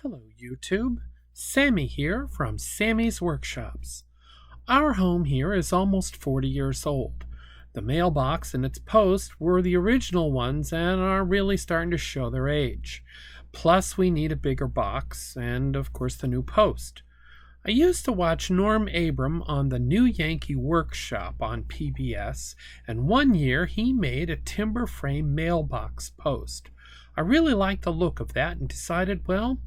Hello, YouTube. Sammy here from Sammy's Workshops. Our home here is almost 40 years old. The mailbox and its post were the original ones and are really starting to show their age. Plus, we need a bigger box and, of course, the new post. I used to watch Norm Abram on the New Yankee Workshop on PBS, and one year he made a timber frame mailbox post. I really liked the look of that and decided, well,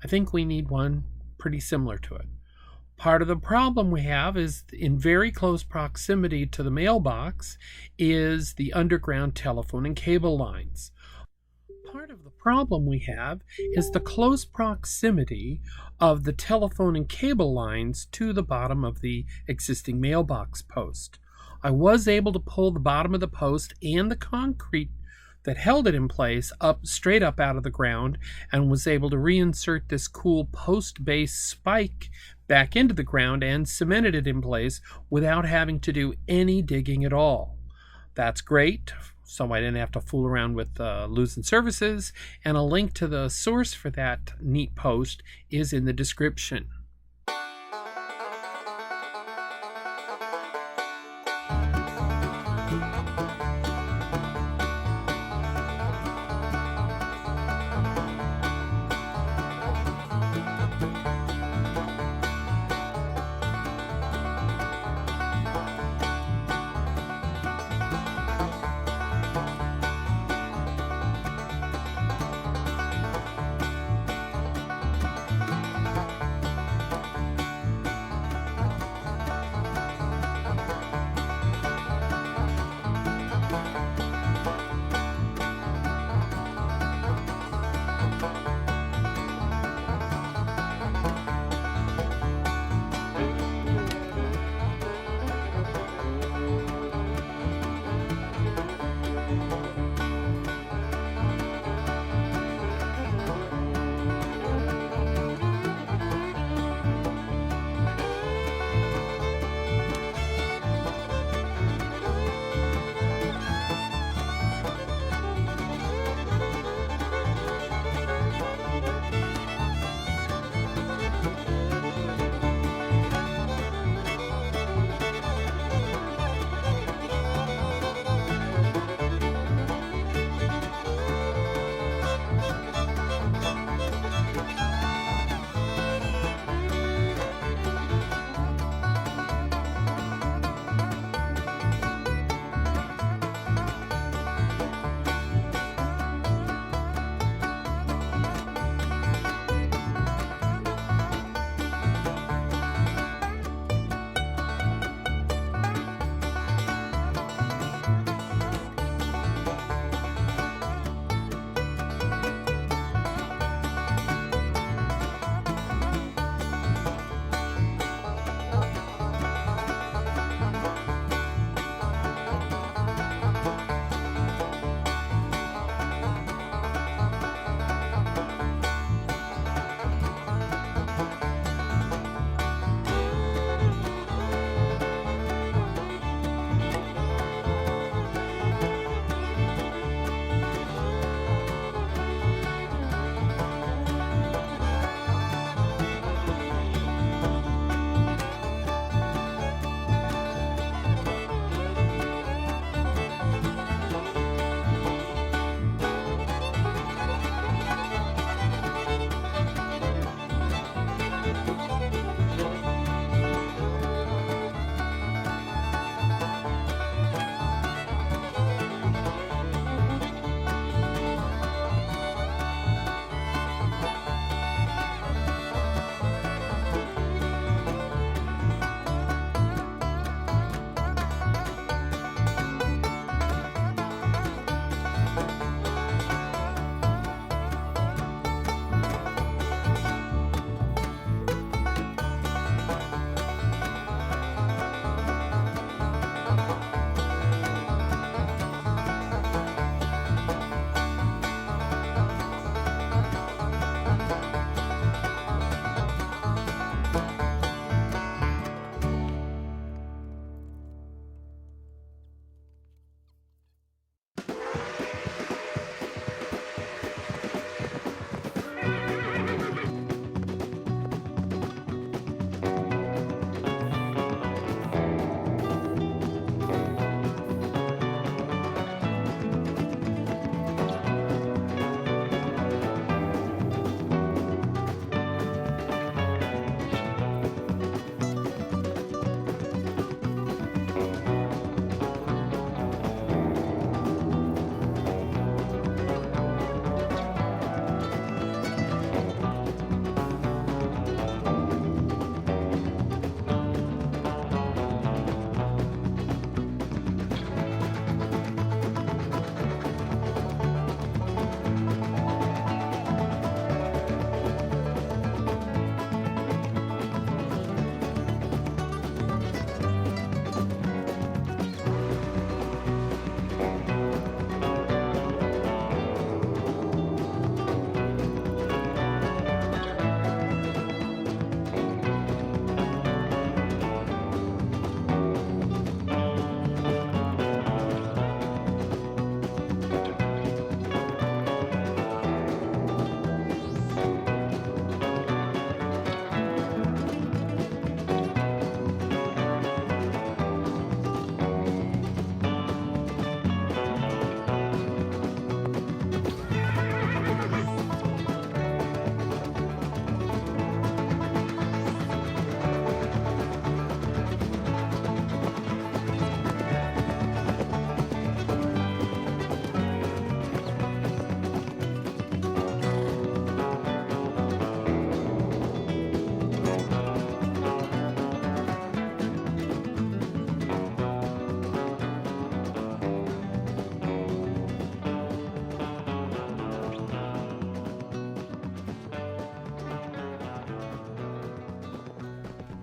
I think we need one pretty similar to it. Part of the problem we have is in very close proximity to the mailbox is the underground telephone and cable lines. Part of the problem we have is the close proximity of the telephone and cable lines to the bottom of the existing mailbox post. I was able to pull the bottom of the post and the concrete that held it in place straight up out of the ground, and was able to reinsert this cool post base spike back into the ground and cemented it in place without having to do any digging at all. That's great, so I didn't have to fool around with losing services, and a link to the source for that neat post is in the description.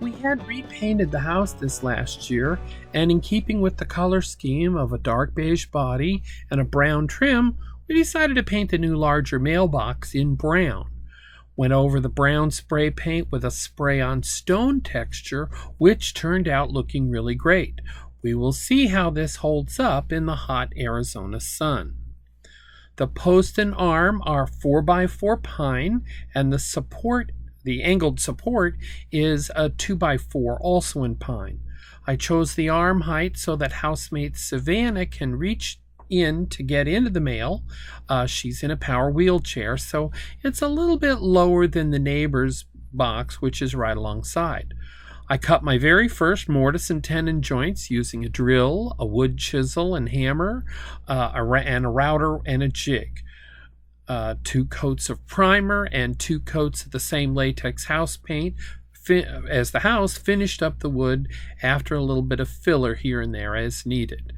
We had repainted the house this last year, and in keeping with the color scheme of a dark beige body and a brown trim, we decided to paint the new larger mailbox in brown. Went over the brown spray paint with a spray-on stone texture, which turned out looking really great. We will see how this holds up in the hot Arizona sun. The post and arm are 4x4 pine, and the angled support is a 2x4, also in pine. I chose the arm height so that housemate Savannah can reach in to get into the mail. She's in a power wheelchair, so it's a little bit lower than the neighbor's box, which is right alongside. I cut my very first mortise and tenon joints using a drill, a wood chisel and hammer, and a router and a jig. 2 coats of primer and 2 coats of the same latex house paint as the house, finished up the wood after a little bit of filler here and there as needed.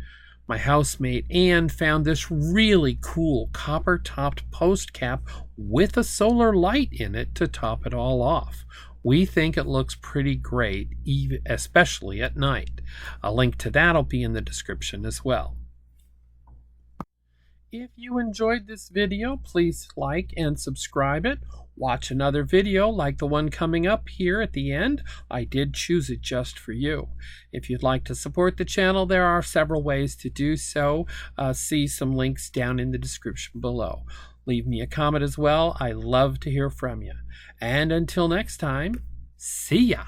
My housemate Anne found this really cool copper-topped post cap with a solar light in it to top it all off. We think it looks pretty great, especially at night. A link to that will be in the description as well. If you enjoyed this video, please like and subscribe it. Watch another video like the one coming up here at the end. I did choose it just for you. If you'd like to support the channel, there are several ways to do so. See some links down in the description below. Leave me a comment as well. I love to hear from you. And until next time, see ya!